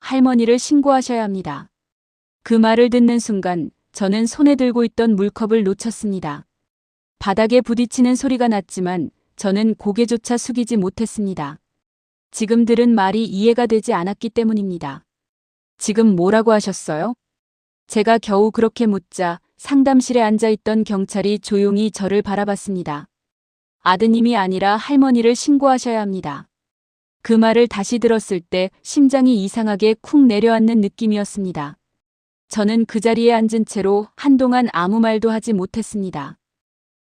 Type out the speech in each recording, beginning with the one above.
할머니를 신고하셔야 합니다. 그 말을 듣는 순간 저는 손에 들고 있던 물컵을 놓쳤습니다. 바닥에 부딪히는 소리가 났지만 저는 고개조차 숙이지 못했습니다. 지금 들은 말이 이해가 되지 않았기 때문입니다. 지금 뭐라고 하셨어요? 제가 겨우 그렇게 묻자 상담실에 앉아있던 경찰이 조용히 저를 바라봤습니다. 아드님이 아니라 할머니를 신고하셔야 합니다. 그 말을 다시 들었을 때 심장이 이상하게 쿵 내려앉는 느낌이었습니다. 저는 그 자리에 앉은 채로 한동안 아무 말도 하지 못했습니다.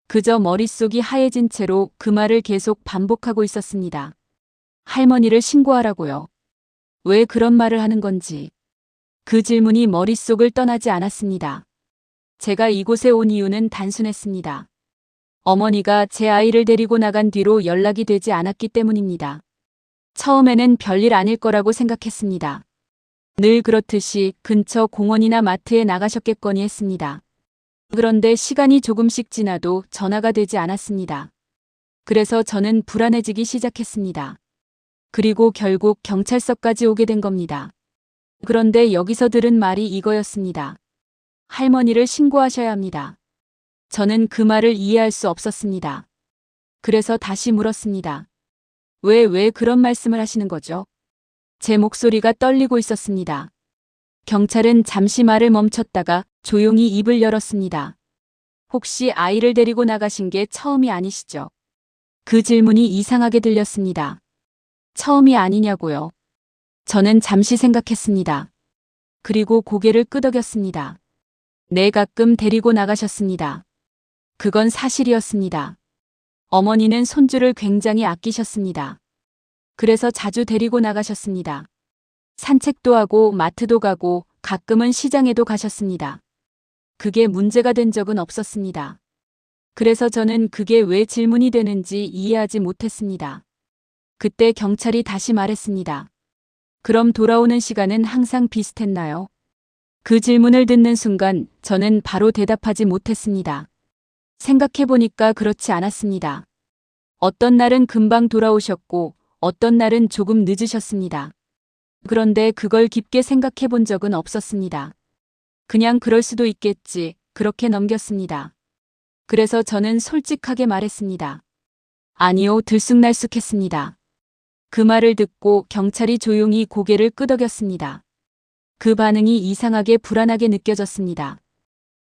그저 머릿속이 하얘진 채로 그 말을 계속 반복하고 있었습니다. 할머니를 신고하라고요. 왜 그런 말을 하는 건지. 그 질문이 머릿속을 떠나지 않았습니다. 제가 이곳에 온 이유는 단순했습니다. 어머니가 제 아이를 데리고 나간 뒤로 연락이 되지 않았기 때문입니다. 처음에는 별일 아닐 거라고 생각했습니다. 늘 그렇듯이 근처 공원이나 마트에 나가셨겠거니 했습니다. 그런데 시간이 조금씩 지나도 전화가 되지 않았습니다. 그래서 저는 불안해지기 시작했습니다. 그리고 결국 경찰서까지 오게 된 겁니다. 그런데 여기서 들은 말이 이거였습니다. 할머니를 신고하셔야 합니다. 저는 그 말을 이해할 수 없었습니다. 그래서 다시 물었습니다. 왜 그런 말씀을 하시는 거죠? 제 목소리가 떨리고 있었습니다. 경찰은 잠시 말을 멈췄다가 조용히 입을 열었습니다. 혹시 아이를 데리고 나가신 게 처음이 아니시죠? 그 질문이 이상하게 들렸습니다. 처음이 아니냐고요? 저는 잠시 생각했습니다. 그리고 고개를 끄덕였습니다. 네, 가끔 데리고 나가셨습니다. 그건 사실이었습니다. 어머니는 손주를 굉장히 아끼셨습니다. 그래서 자주 데리고 나가셨습니다. 산책도 하고 마트도 가고 가끔은 시장에도 가셨습니다. 그게 문제가 된 적은 없었습니다. 그래서 저는 그게 왜 질문이 되는지 이해하지 못했습니다. 그때 경찰이 다시 말했습니다. 그럼 돌아오는 시간은 항상 비슷했나요? 그 질문을 듣는 순간 저는 바로 대답하지 못했습니다. 생각해보니까 그렇지 않았습니다. 어떤 날은 금방 돌아오셨고 어떤 날은 조금 늦으셨습니다. 그런데 그걸 깊게 생각해 본 적은 없었습니다. 그냥 그럴 수도 있겠지, 그렇게 넘겼습니다. 그래서 저는 솔직하게 말했습니다. 아니요, 들쑥날쑥했습니다. 그 말을 듣고 경찰이 조용히 고개를 끄덕였습니다. 그 반응이 이상하게 불안하게 느껴졌습니다.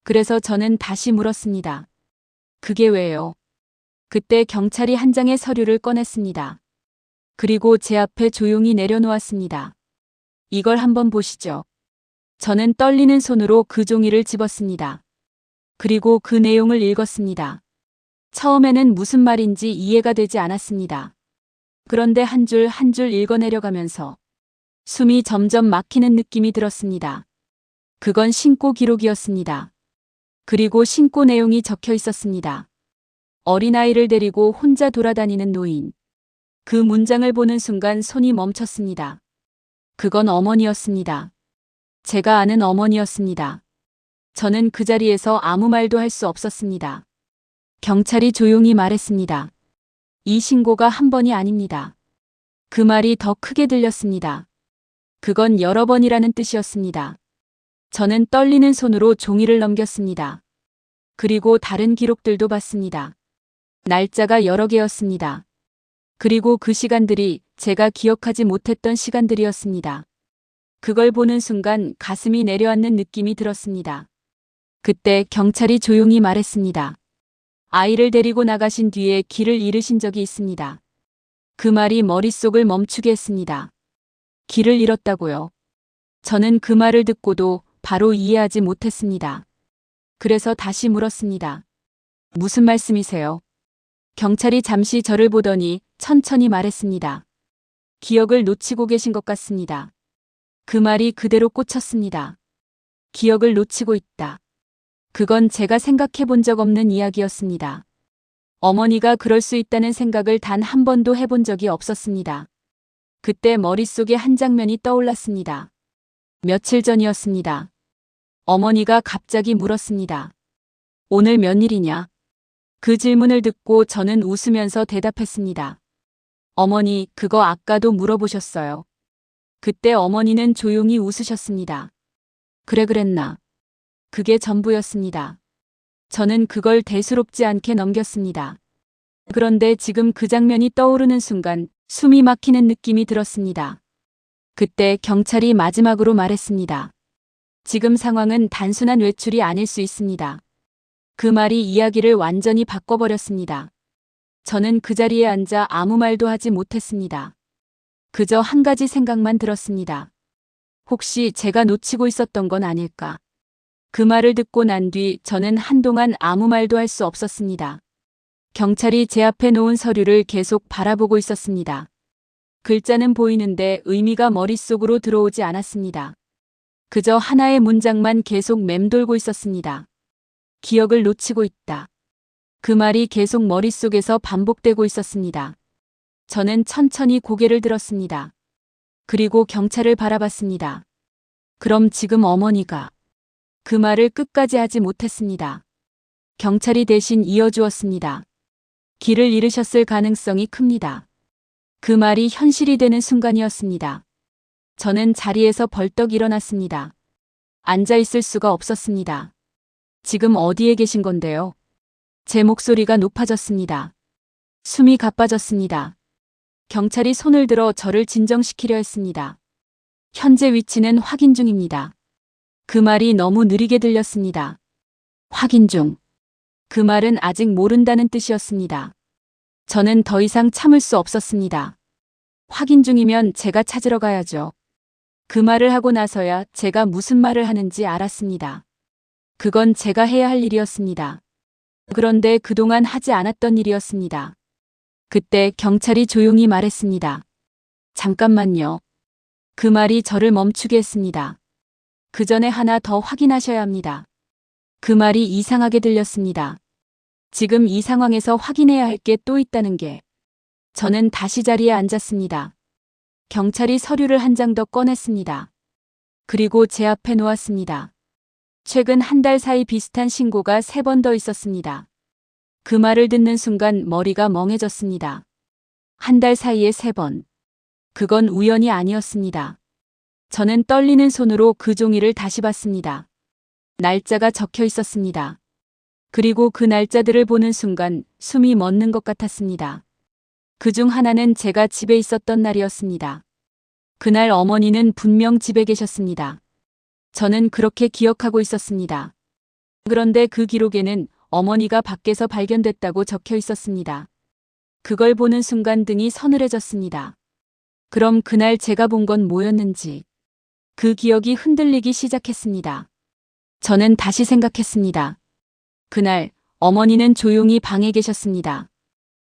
그래서 저는 다시 물었습니다. 그게 왜요? 그때 경찰이 한 장의 서류를 꺼냈습니다. 그리고 제 앞에 조용히 내려놓았습니다. 이걸 한번 보시죠. 저는 떨리는 손으로 그 종이를 집었습니다. 그리고 그 내용을 읽었습니다. 처음에는 무슨 말인지 이해가 되지 않았습니다. 그런데 한 줄 한 줄 읽어내려가면서 숨이 점점 막히는 느낌이 들었습니다. 그건 신고 기록이었습니다. 그리고 신고 내용이 적혀 있었습니다. 어린아이를 데리고 혼자 돌아다니는 노인. 그 문장을 보는 순간 손이 멈췄습니다. 그건 어머니였습니다. 제가 아는 어머니였습니다. 저는 그 자리에서 아무 말도 할 수 없었습니다. 경찰이 조용히 말했습니다. 이 신고가 한 번이 아닙니다. 그 말이 더 크게 들렸습니다. 그건 여러 번이라는 뜻이었습니다. 저는 떨리는 손으로 종이를 넘겼습니다. 그리고 다른 기록들도 봤습니다. 날짜가 여러 개였습니다. 그리고 그 시간들이 제가 기억하지 못했던 시간들이었습니다. 그걸 보는 순간 가슴이 내려앉는 느낌이 들었습니다. 그때 경찰이 조용히 말했습니다. 아이를 데리고 나가신 뒤에 길을 잃으신 적이 있습니다. 그 말이 머릿속을 멈추게 했습니다. 길을 잃었다고요. 저는 그 말을 듣고도 바로 이해하지 못했습니다. 그래서 다시 물었습니다. 무슨 말씀이세요? 경찰이 잠시 저를 보더니 천천히 말했습니다. 기억을 놓치고 계신 것 같습니다. 그 말이 그대로 꽂혔습니다. 기억을 놓치고 있다. 그건 제가 생각해 본 적 없는 이야기였습니다. 어머니가 그럴 수 있다는 생각을 단 한 번도 해본 적이 없었습니다. 그때 머릿속에 한 장면이 떠올랐습니다. 며칠 전이었습니다. 어머니가 갑자기 물었습니다. 오늘 몇 일이냐? 그 질문을 듣고 저는 웃으면서 대답했습니다. 어머니, 그거 아까도 물어보셨어요. 그때 어머니는 조용히 웃으셨습니다. 그래 그랬나. 그게 전부였습니다. 저는 그걸 대수롭지 않게 넘겼습니다. 그런데 지금 그 장면이 떠오르는 순간 숨이 막히는 느낌이 들었습니다. 그때 경찰이 마지막으로 말했습니다. 지금 상황은 단순한 외출이 아닐 수 있습니다. 그 말이 이야기를 완전히 바꿔버렸습니다. 저는 그 자리에 앉아 아무 말도 하지 못했습니다. 그저 한 가지 생각만 들었습니다. 혹시 제가 놓치고 있었던 건 아닐까? 그 말을 듣고 난 뒤 저는 한동안 아무 말도 할 수 없었습니다. 경찰이 제 앞에 놓은 서류를 계속 바라보고 있었습니다. 글자는 보이는데 의미가 머릿속으로 들어오지 않았습니다. 그저 하나의 문장만 계속 맴돌고 있었습니다. 기억을 놓치고 있다. 그 말이 계속 머릿속에서 반복되고 있었습니다. 저는 천천히 고개를 들었습니다. 그리고 경찰을 바라봤습니다. 그럼 지금 어머니가 그 말을 끝까지 하지 못했습니다. 경찰이 대신 이어주었습니다. 길을 잃으셨을 가능성이 큽니다. 그 말이 현실이 되는 순간이었습니다. 저는 자리에서 벌떡 일어났습니다. 앉아 있을 수가 없었습니다. 지금 어디에 계신 건데요? 제 목소리가 높아졌습니다. 숨이 가빠졌습니다. 경찰이 손을 들어 저를 진정시키려 했습니다. 현재 위치는 확인 중입니다. 그 말이 너무 느리게 들렸습니다. 확인 중. 그 말은 아직 모른다는 뜻이었습니다. 저는 더 이상 참을 수 없었습니다. 확인 중이면 제가 찾으러 가야죠. 그 말을 하고 나서야 제가 무슨 말을 하는지 알았습니다. 그건 제가 해야 할 일이었습니다. 그런데 그동안 하지 않았던 일이었습니다. 그때 경찰이 조용히 말했습니다. 잠깐만요. 그 말이 저를 멈추게 했습니다. 그 전에 하나 더 확인하셔야 합니다. 그 말이 이상하게 들렸습니다. 지금 이 상황에서 확인해야 할 게 또 있다는 게. 저는 다시 자리에 앉았습니다. 경찰이 서류를 한 장 더 꺼냈습니다. 그리고 제 앞에 놓았습니다. 최근 한 달 사이 비슷한 신고가 3번 더 있었습니다. 그 말을 듣는 순간 머리가 멍해졌습니다. 한 달 사이에 3번. 그건 우연이 아니었습니다. 저는 떨리는 손으로 그 종이를 다시 봤습니다. 날짜가 적혀 있었습니다. 그리고 그 날짜들을 보는 순간 숨이 멎는 것 같았습니다. 그중 하나는 제가 집에 있었던 날이었습니다. 그날 어머니는 분명 집에 계셨습니다. 저는 그렇게 기억하고 있었습니다. 그런데 그 기록에는 어머니가 밖에서 발견됐다고 적혀 있었습니다. 그걸 보는 순간 등이 서늘해졌습니다. 그럼 그날 제가 본 건 뭐였는지. 그 기억이 흔들리기 시작했습니다. 저는 다시 생각했습니다. 그날 어머니는 조용히 방에 계셨습니다.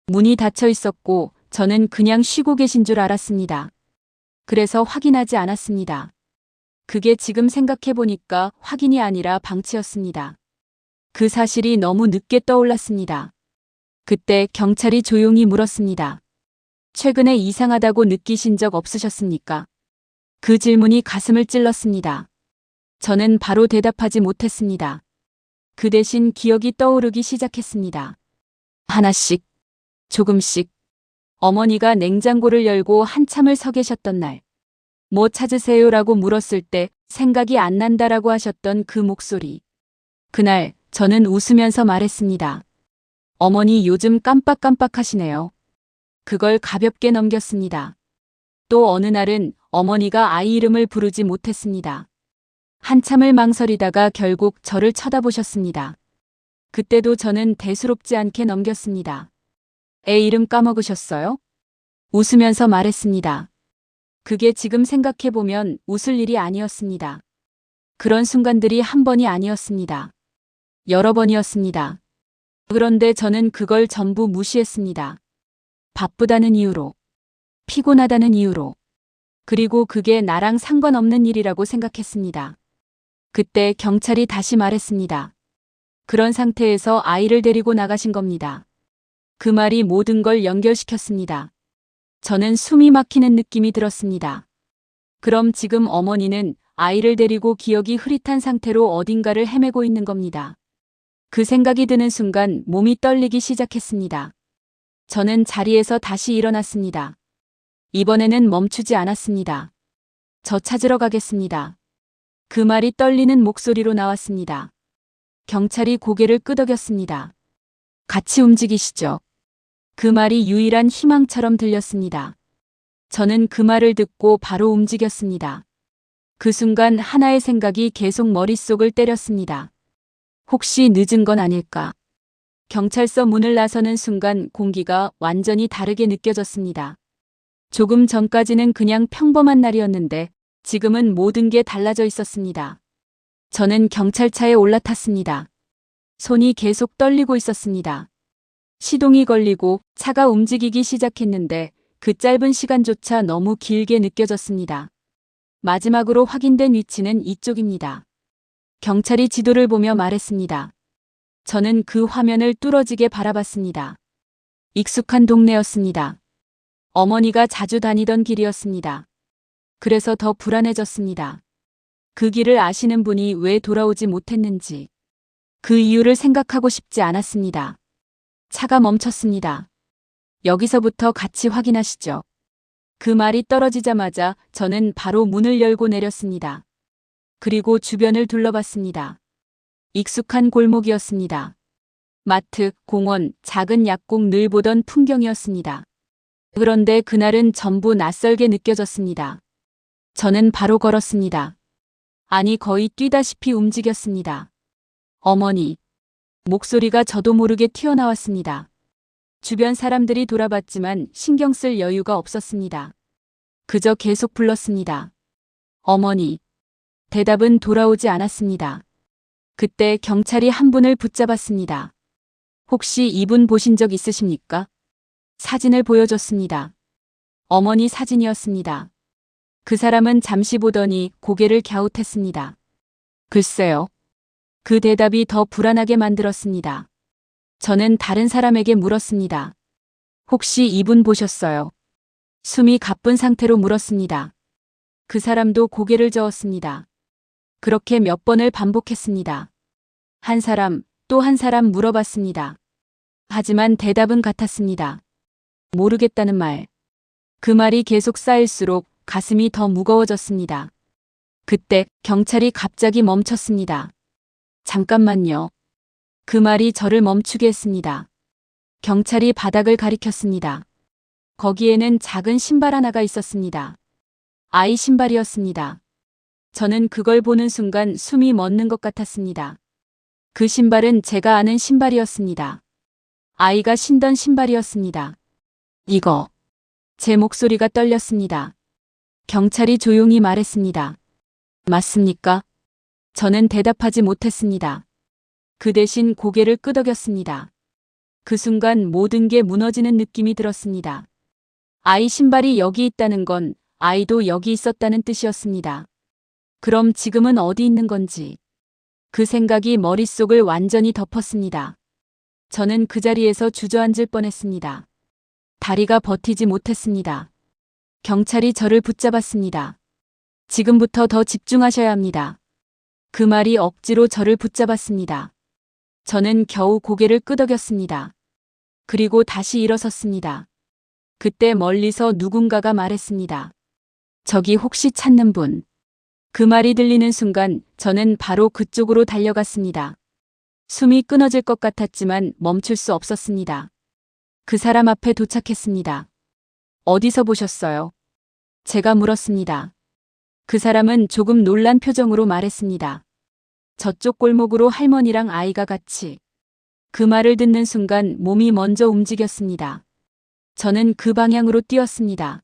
문이 닫혀 있었고 저는 그냥 쉬고 계신 줄 알았습니다. 그래서 확인하지 않았습니다. 그게 지금 생각해보니까 확인이 아니라 방치였습니다. 그 사실이 너무 늦게 떠올랐습니다. 그때 경찰이 조용히 물었습니다. 최근에 이상하다고 느끼신 적 없으셨습니까? 그 질문이 가슴을 찔렀습니다. 저는 바로 대답하지 못했습니다. 그 대신 기억이 떠오르기 시작했습니다. 하나씩, 조금씩. 어머니가 냉장고를 열고 한참을 서 계셨던 날. 뭐 찾으세요라고 물었을 때 생각이 안 난다라고 하셨던 그 목소리. 그날 저는 웃으면서 말했습니다. 어머니 요즘 깜빡깜빡하시네요. 그걸 가볍게 넘겼습니다. 또 어느 날은 어머니가 아이 이름을 부르지 못했습니다. 한참을 망설이다가 결국 저를 쳐다보셨습니다. 그때도 저는 대수롭지 않게 넘겼습니다. 애 이름 까먹으셨어요? 웃으면서 말했습니다. 그게 지금 생각해보면 웃을 일이 아니었습니다. 그런 순간들이 한 번이 아니었습니다. 여러 번이었습니다. 그런데 저는 그걸 전부 무시했습니다. 바쁘다는 이유로, 피곤하다는 이유로, 그리고 그게 나랑 상관없는 일이라고 생각했습니다. 그때 경찰이 다시 말했습니다. 그런 상태에서 아이를 데리고 나가신 겁니다. 그 말이 모든 걸 연결시켰습니다. 저는 숨이 막히는 느낌이 들었습니다. 그럼 지금 어머니는 아이를 데리고 기억이 흐릿한 상태로 어딘가를 헤매고 있는 겁니다. 그 생각이 드는 순간 몸이 떨리기 시작했습니다. 저는 자리에서 다시 일어났습니다. 이번에는 멈추지 않았습니다. 저 찾으러 가겠습니다. 그 말이 떨리는 목소리로 나왔습니다. 경찰이 고개를 끄덕였습니다. 같이 움직이시죠. 그 말이 유일한 희망처럼 들렸습니다. 저는 그 말을 듣고 바로 움직였습니다. 그 순간 하나의 생각이 계속 머릿속을 때렸습니다. 혹시 늦은 건 아닐까? 경찰서 문을 나서는 순간 공기가 완전히 다르게 느껴졌습니다. 조금 전까지는 그냥 평범한 날이었는데 지금은 모든 게 달라져 있었습니다. 저는 경찰차에 올라탔습니다. 손이 계속 떨리고 있었습니다. 시동이 걸리고 차가 움직이기 시작했는데 그 짧은 시간조차 너무 길게 느껴졌습니다. 마지막으로 확인된 위치는 이쪽입니다. 경찰이 지도를 보며 말했습니다. 저는 그 화면을 뚫어지게 바라봤습니다. 익숙한 동네였습니다. 어머니가 자주 다니던 길이었습니다. 그래서 더 불안해졌습니다. 그 길을 아시는 분이 왜 돌아오지 못했는지 그 이유를 생각하고 싶지 않았습니다. 차가 멈췄습니다. 여기서부터 같이 확인하시죠. 그 말이 떨어지자마자 저는 바로 문을 열고 내렸습니다. 그리고 주변을 둘러봤습니다. 익숙한 골목이었습니다. 마트, 공원, 작은 약국 늘 보던 풍경이었습니다. 그런데 그날은 전부 낯설게 느껴졌습니다. 저는 바로 걸었습니다. 아니 거의 뛰다시피 움직였습니다. 어머니. 목소리가 저도 모르게 튀어나왔습니다. 주변 사람들이 돌아봤지만 신경 쓸 여유가 없었습니다. 그저 계속 불렀습니다. 어머니. 대답은 돌아오지 않았습니다. 그때 경찰이 한 분을 붙잡았습니다. 혹시 이분 보신 적 있으십니까? 사진을 보여줬습니다. 어머니 사진이었습니다. 그 사람은 잠시 보더니 고개를 갸웃했습니다. 글쎄요. 그 대답이 더 불안하게 만들었습니다. 저는 다른 사람에게 물었습니다. 혹시 이분 보셨어요? 숨이 가쁜 상태로 물었습니다. 그 사람도 고개를 저었습니다. 그렇게 몇 번을 반복했습니다. 한 사람, 또 한 사람 물어봤습니다. 하지만 대답은 같았습니다. 모르겠다는 말. 그 말이 계속 쌓일수록 가슴이 더 무거워졌습니다. 그때 경찰이 갑자기 멈췄습니다. 잠깐만요. 그 말이 저를 멈추게 했습니다. 경찰이 바닥을 가리켰습니다. 거기에는 작은 신발 하나가 있었습니다. 아이 신발이었습니다. 저는 그걸 보는 순간 숨이 멎는 것 같았습니다. 그 신발은 제가 아는 신발이었습니다. 아이가 신던 신발이었습니다. 이거. 제 목소리가 떨렸습니다. 경찰이 조용히 말했습니다. 맞습니까? 저는 대답하지 못했습니다. 그 대신 고개를 끄덕였습니다. 그 순간 모든 게 무너지는 느낌이 들었습니다. 아이 신발이 여기 있다는 건 아이도 여기 있었다는 뜻이었습니다. 그럼 지금은 어디 있는 건지. 그 생각이 머릿속을 완전히 덮었습니다. 저는 그 자리에서 주저앉을 뻔했습니다. 다리가 버티지 못했습니다. 경찰이 저를 붙잡았습니다. 지금부터 더 집중하셔야 합니다. 그 말이 억지로 저를 붙잡았습니다. 저는 겨우 고개를 끄덕였습니다. 그리고 다시 일어섰습니다. 그때 멀리서 누군가가 말했습니다. 저기 혹시 찾는 분. 그 말이 들리는 순간 저는 바로 그쪽으로 달려갔습니다. 숨이 끊어질 것 같았지만 멈출 수 없었습니다. 그 사람 앞에 도착했습니다. 어디서 보셨어요? 제가 물었습니다. 그 사람은 조금 놀란 표정으로 말했습니다. 저쪽 골목으로 할머니랑 아이가 같이. 그 말을 듣는 순간 몸이 먼저 움직였습니다. 저는 그 방향으로 뛰었습니다.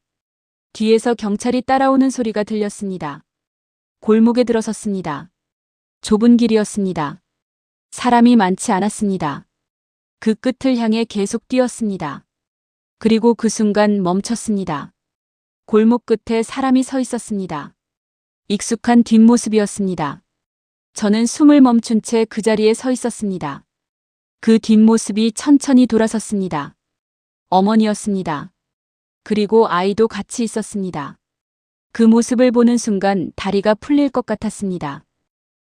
뒤에서 경찰이 따라오는 소리가 들렸습니다. 골목에 들어섰습니다. 좁은 길이었습니다. 사람이 많지 않았습니다. 그 끝을 향해 계속 뛰었습니다. 그리고 그 순간 멈췄습니다. 골목 끝에 사람이 서 있었습니다. 익숙한 뒷모습이었습니다. 저는 숨을 멈춘 채 그 자리에 서 있었습니다. 그 뒷모습이 천천히 돌아섰습니다. 어머니였습니다. 그리고 아이도 같이 있었습니다. 그 모습을 보는 순간 다리가 풀릴 것 같았습니다.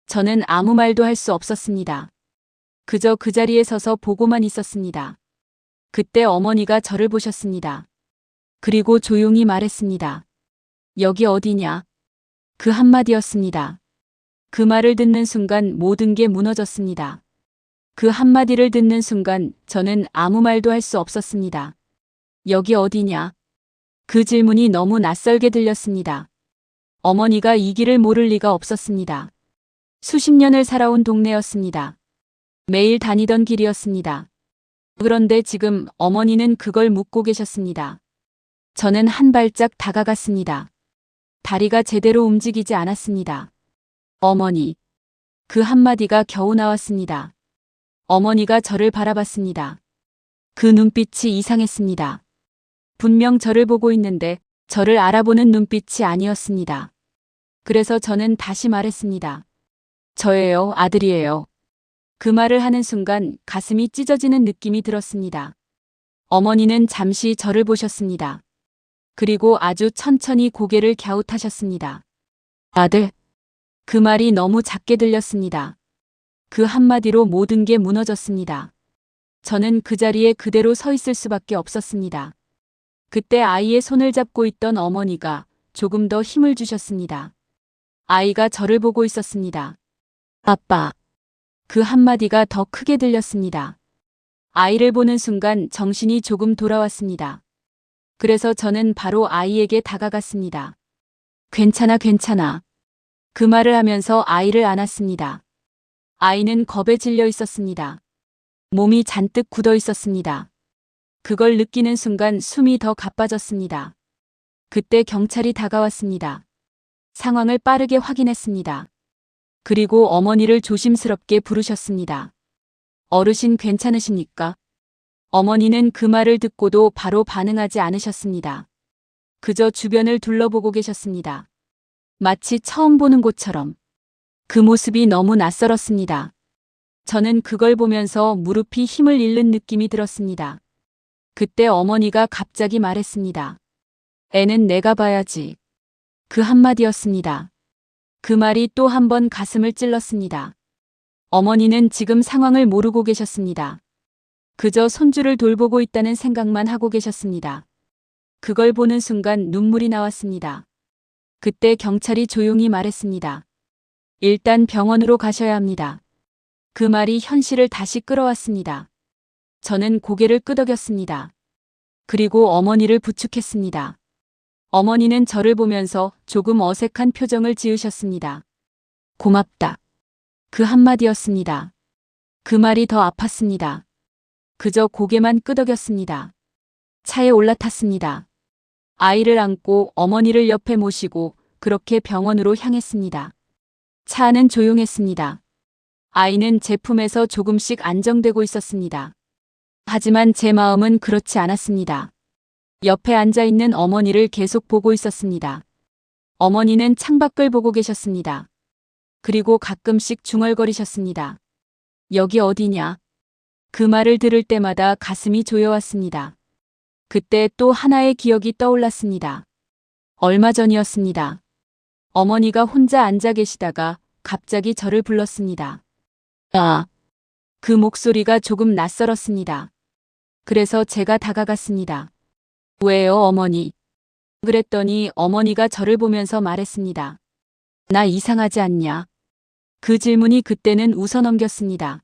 저는 아무 말도 할 수 없었습니다. 그저 그 자리에 서서 보고만 있었습니다. 그때 어머니가 저를 보셨습니다. 그리고 조용히 말했습니다. 여기 어디냐? 그 한마디였습니다. 그 말을 듣는 순간 모든 게 무너졌습니다. 그 한마디를 듣는 순간 저는 아무 말도 할 수 없었습니다. 여기 어디냐? 그 질문이 너무 낯설게 들렸습니다. 어머니가 이 길을 모를 리가 없었습니다. 수십 년을 살아온 동네였습니다. 매일 다니던 길이었습니다. 그런데 지금 어머니는 그걸 묻고 계셨습니다. 저는 한 발짝 다가갔습니다. 다리가 제대로 움직이지 않았습니다. 어머니. 그 한마디가 겨우 나왔습니다. 어머니가 저를 바라봤습니다. 그 눈빛이 이상했습니다. 분명 저를 보고 있는데 저를 알아보는 눈빛이 아니었습니다. 그래서 저는 다시 말했습니다. 저예요, 아들이에요. 그 말을 하는 순간 가슴이 찢어지는 느낌이 들었습니다. 어머니는 잠시 저를 보셨습니다. 그리고 아주 천천히 고개를 갸웃하셨습니다. 아들. 그 말이 너무 작게 들렸습니다. 그 한마디로 모든 게 무너졌습니다. 저는 그 자리에 그대로 서 있을 수밖에 없었습니다. 그때 아이의 손을 잡고 있던 어머니가 조금 더 힘을 주셨습니다. 아이가 저를 보고 있었습니다. 아빠. 그 한마디가 더 크게 들렸습니다. 아이를 보는 순간 정신이 조금 돌아왔습니다. 그래서 저는 바로 아이에게 다가갔습니다. 괜찮아, 괜찮아. 그 말을 하면서 아이를 안았습니다. 아이는 겁에 질려 있었습니다. 몸이 잔뜩 굳어 있었습니다. 그걸 느끼는 순간 숨이 더 가빠졌습니다. 그때 경찰이 다가왔습니다. 상황을 빠르게 확인했습니다. 그리고 어머니를 조심스럽게 부르셨습니다. 어르신 괜찮으십니까? 어머니는 그 말을 듣고도 바로 반응하지 않으셨습니다. 그저 주변을 둘러보고 계셨습니다. 마치 처음 보는 곳처럼. 그 모습이 너무 낯설었습니다. 저는 그걸 보면서 무릎이 힘을 잃는 느낌이 들었습니다. 그때 어머니가 갑자기 말했습니다. 애는 내가 봐야지. 그 한마디였습니다. 그 말이 또 한 번 가슴을 찔렀습니다. 어머니는 지금 상황을 모르고 계셨습니다. 그저 손주를 돌보고 있다는 생각만 하고 계셨습니다. 그걸 보는 순간 눈물이 나왔습니다. 그때 경찰이 조용히 말했습니다. 일단 병원으로 가셔야 합니다. 그 말이 현실을 다시 끌어왔습니다. 저는 고개를 끄덕였습니다. 그리고 어머니를 부축했습니다. 어머니는 저를 보면서 조금 어색한 표정을 지으셨습니다. 고맙다. 그 한마디였습니다. 그 말이 더 아팠습니다. 그저 고개만 끄덕였습니다. 차에 올라탔습니다. 아이를 안고 어머니를 옆에 모시고 그렇게 병원으로 향했습니다. 차 안은 조용했습니다. 아이는 제 품에서 조금씩 안정되고 있었습니다. 하지만 제 마음은 그렇지 않았습니다. 옆에 앉아있는 어머니를 계속 보고 있었습니다. 어머니는 창밖을 보고 계셨습니다. 그리고 가끔씩 중얼거리셨습니다. 여기 어디냐? 그 말을 들을 때마다 가슴이 조여왔습니다. 그때 또 하나의 기억이 떠올랐습니다. 얼마 전이었습니다. 어머니가 혼자 앉아 계시다가 갑자기 저를 불렀습니다. 아, 그 목소리가 조금 낯설었습니다. 그래서 제가 다가갔습니다. 왜요, 어머니? 그랬더니 어머니가 저를 보면서 말했습니다. 나 이상하지 않냐? 그 질문이 그때는 웃어넘겼습니다.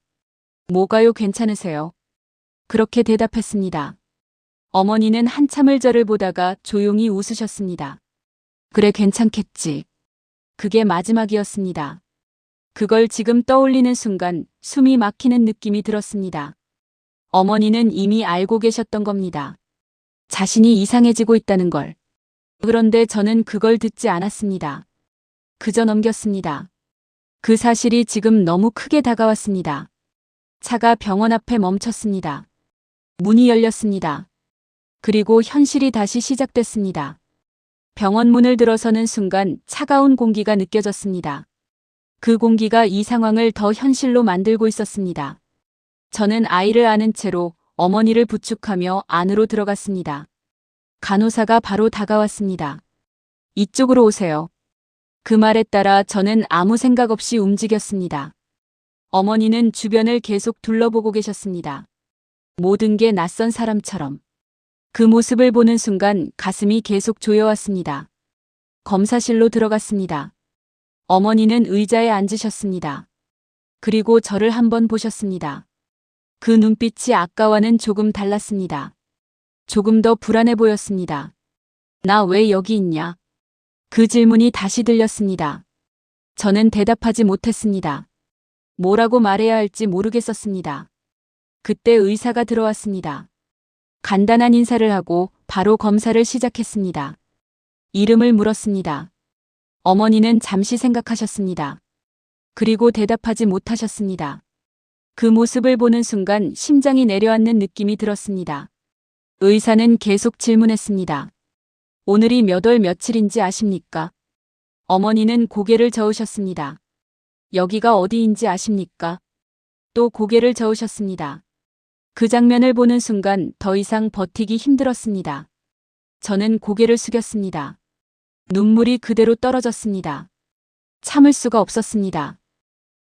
뭐가요, 괜찮으세요? 그렇게 대답했습니다. 어머니는 한참을 저를 보다가 조용히 웃으셨습니다. 그래, 괜찮겠지. 그게 마지막이었습니다. 그걸 지금 떠올리는 순간 숨이 막히는 느낌이 들었습니다. 어머니는 이미 알고 계셨던 겁니다. 자신이 이상해지고 있다는 걸. 그런데 저는 그걸 듣지 않았습니다. 그저 넘겼습니다. 그 사실이 지금 너무 크게 다가왔습니다. 차가 병원 앞에 멈췄습니다. 문이 열렸습니다. 그리고 현실이 다시 시작됐습니다. 병원 문을 들어서는 순간 차가운 공기가 느껴졌습니다. 그 공기가 이 상황을 더 현실로 만들고 있었습니다. 저는 아이를 안은 채로 어머니를 부축하며 안으로 들어갔습니다. 간호사가 바로 다가왔습니다. 이쪽으로 오세요. 그 말에 따라 저는 아무 생각 없이 움직였습니다. 어머니는 주변을 계속 둘러보고 계셨습니다. 모든 게 낯선 사람처럼. 그 모습을 보는 순간 가슴이 계속 조여왔습니다. 검사실로 들어갔습니다. 어머니는 의자에 앉으셨습니다. 그리고 저를 한번 보셨습니다. 그 눈빛이 아까와는 조금 달랐습니다. 조금 더 불안해 보였습니다. 나 왜 여기 있냐? 그 질문이 다시 들렸습니다. 저는 대답하지 못했습니다. 뭐라고 말해야 할지 모르겠었습니다. 그때 의사가 들어왔습니다. 간단한 인사를 하고 바로 검사를 시작했습니다. 이름을 물었습니다. 어머니는 잠시 생각하셨습니다. 그리고 대답하지 못하셨습니다. 그 모습을 보는 순간 심장이 내려앉는 느낌이 들었습니다. 의사는 계속 질문했습니다. 오늘이 몇 월 며칠인지 아십니까? 어머니는 고개를 저으셨습니다. 여기가 어디인지 아십니까? 또 고개를 저으셨습니다. 그 장면을 보는 순간 더 이상 버티기 힘들었습니다. 저는 고개를 숙였습니다. 눈물이 그대로 떨어졌습니다. 참을 수가 없었습니다.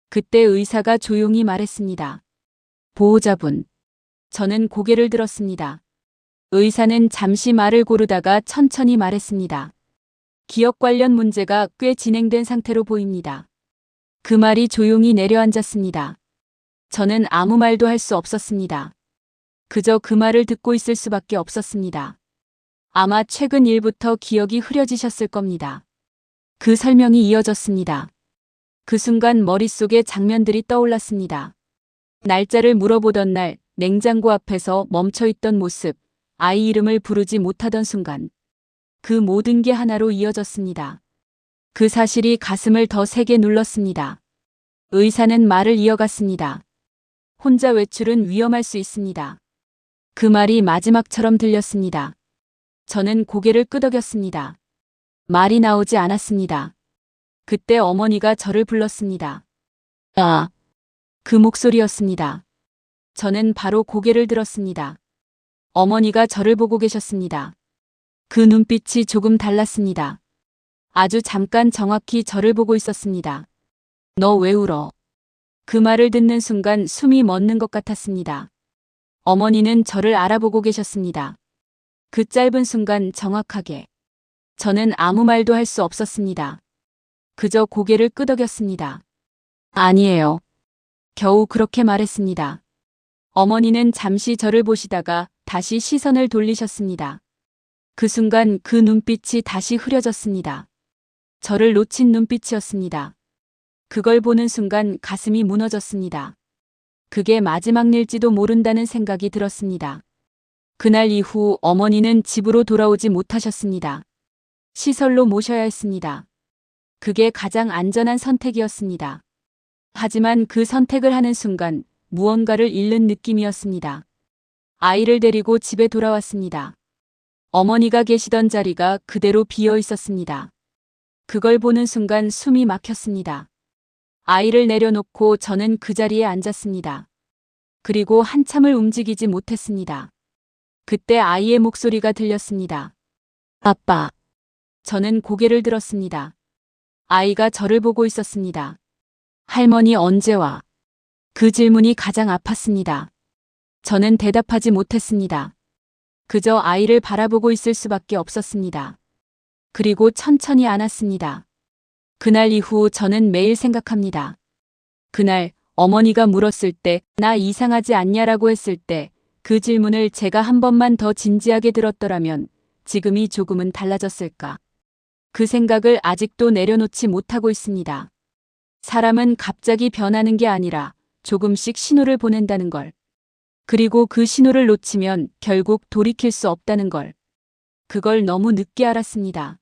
그때 의사가 조용히 말했습니다. 보호자분. 저는 고개를 들었습니다. 의사는 잠시 말을 고르다가 천천히 말했습니다. 기억 관련 문제가 꽤 진행된 상태로 보입니다. 그 말이 조용히 내려앉았습니다. 저는 아무 말도 할 수 없었습니다. 그저 그 말을 듣고 있을 수밖에 없었습니다. 아마 최근 일부터 기억이 흐려지셨을 겁니다. 그 설명이 이어졌습니다. 그 순간 머릿속에 장면들이 떠올랐습니다. 날짜를 물어보던 날 냉장고 앞에서 멈춰있던 모습, 아이 이름을 부르지 못하던 순간. 그 모든 게 하나로 이어졌습니다. 그 사실이 가슴을 더 세게 눌렀습니다. 의사는 말을 이어갔습니다. 혼자 외출은 위험할 수 있습니다. 그 말이 마지막처럼 들렸습니다. 저는 고개를 끄덕였습니다. 말이 나오지 않았습니다. 그때 어머니가 저를 불렀습니다. 아, 그 목소리였습니다. 저는 바로 고개를 들었습니다. 어머니가 저를 보고 계셨습니다. 그 눈빛이 조금 달랐습니다. 아주 잠깐 정확히 저를 보고 있었습니다. 너 왜 울어? 그 말을 듣는 순간 숨이 멎는 것 같았습니다. 어머니는 저를 알아보고 계셨습니다. 그 짧은 순간 정확하게. 저는 아무 말도 할 수 없었습니다. 그저 고개를 끄덕였습니다. 아니에요. 겨우 그렇게 말했습니다. 어머니는 잠시 저를 보시다가 다시 시선을 돌리셨습니다. 그 순간 그 눈빛이 다시 흐려졌습니다. 저를 놓친 눈빛이었습니다. 그걸 보는 순간 가슴이 무너졌습니다. 그게 마지막 일지도 모른다는 생각이 들었습니다. 그날 이후 어머니는 집으로 돌아오지 못하셨습니다. 시설로 모셔야 했습니다. 그게 가장 안전한 선택이었습니다. 하지만 그 선택을 하는 순간 무언가를 잃는 느낌이었습니다. 아이를 데리고 집에 돌아왔습니다. 어머니가 계시던 자리가 그대로 비어 있었습니다. 그걸 보는 순간 숨이 막혔습니다. 아이를 내려놓고 저는 그 자리에 앉았습니다. 그리고 한참을 움직이지 못했습니다. 그때 아이의 목소리가 들렸습니다. 아빠. 저는 고개를 들었습니다. 아이가 저를 보고 있었습니다. 할머니 언제 와? 그 질문이 가장 아팠습니다. 저는 대답하지 못했습니다. 그저 아이를 바라보고 있을 수밖에 없었습니다. 그리고 천천히 안았습니다. 그날 이후 저는 매일 생각합니다. 그날 어머니가 물었을 때 나 이상하지 않냐라고 했을 때 그 질문을 제가 한 번만 더 진지하게 들었더라면 지금이 조금은 달라졌을까. 그 생각을 아직도 내려놓지 못하고 있습니다. 사람은 갑자기 변하는 게 아니라 조금씩 신호를 보낸다는 걸. 그리고 그 신호를 놓치면 결국 돌이킬 수 없다는 걸. 그걸 너무 늦게 알았습니다.